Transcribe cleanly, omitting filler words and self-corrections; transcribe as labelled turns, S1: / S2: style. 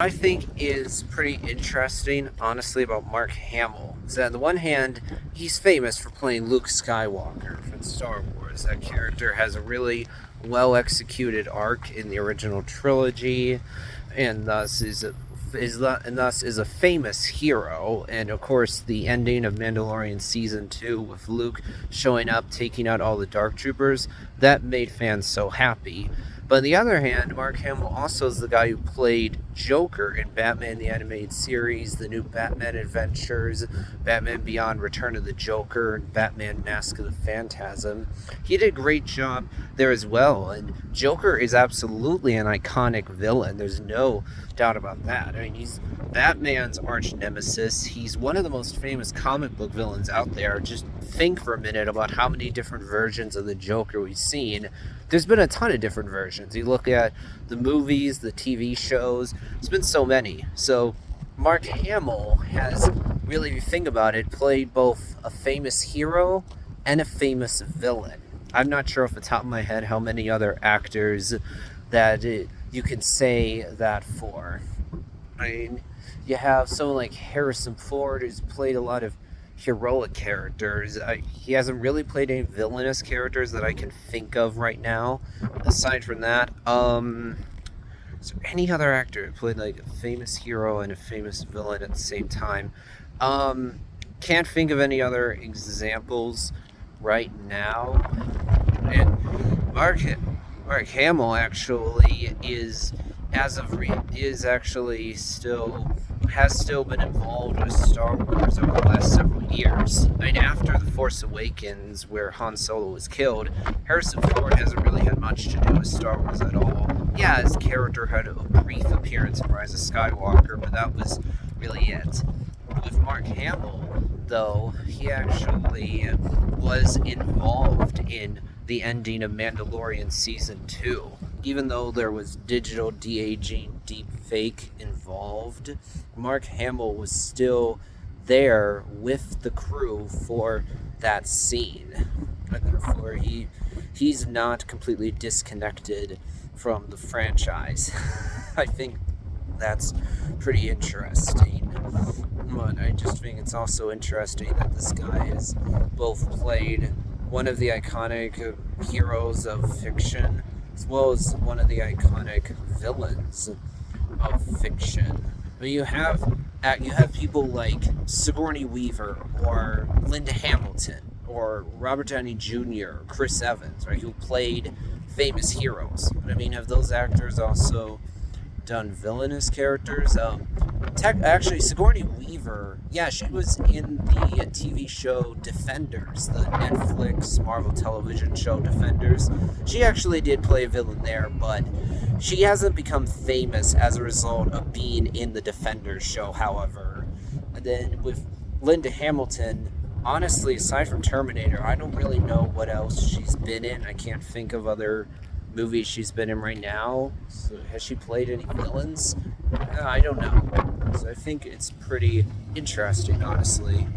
S1: I think is pretty interesting, honestly, about Mark Hamill is that on the one hand, he's famous for playing Luke Skywalker from Star Wars. That character has a really well executed arc in the original trilogy, and thus is a famous hero. And of course, the ending of Mandalorian season 2 with Luke showing up, taking out all the Dark Troopers, that made fans so happy. But on the other hand, Mark Hamill also is the guy who played Joker in Batman the Animated Series, the new Batman Adventures, Batman Beyond Return of the Joker, and Batman Mask of the Phantasm. He did a great job there as well, and Joker is absolutely an iconic villain. There's no doubt about that. I mean, he's Batman's arch nemesis. He's one of the most famous comic book villains out there. Just think for a minute about how many different versions of the Joker we've seen. There's been a ton of different versions. You look at the movies, the TV shows, it's been so many. So Mark Hamill has, really, if you think about it, played both a famous hero and a famous villain. I'm not sure off the top of my head how many other actors that you can say that for. I mean, you have someone like Harrison Ford who's played a lot of heroic characters. He hasn't really played any villainous characters that I can think of right now. Aside from that, is there any other actor who played like a famous hero and a famous villain at the same time? Can't think of any other examples right now. And Mark Hamill actually is actually still has still been involved with Star Wars over the last several years. I mean, after The Force Awakens, where Han Solo was killed, Harrison Ford hasn't really had much to do with Star Wars at all. Yeah, his character had a brief appearance in Rise of Skywalker, but that was really it. With Mark Hamill, though, he actually was involved in the ending of Mandalorian Season 2. Even though there was digital de-aging deep fake involved, Mark Hamill was still there with the crew for that scene. And therefore, he's not completely disconnected from the franchise. I think that's pretty interesting. But I just think it's also interesting that this guy has both played one of the iconic heroes of fiction as well as one of the iconic villains of fiction. I mean, you have people like Sigourney Weaver or Linda Hamilton or Robert Downey Jr. or Chris Evans, right, who played famous heroes. But I mean, have those actors also done villainous characters? Actually, Sigourney Weaver, yeah, she was in the TV show Defenders, the Netflix Marvel television show Defenders. She actually did play a villain there, but she hasn't become famous as a result of being in the Defenders show, however. And then with Linda Hamilton, honestly, aside from Terminator, I don't really know what else she's been in. I can't think of other movies she's been in right now. So has she played any villains? I don't know. So I think it's pretty interesting, honestly.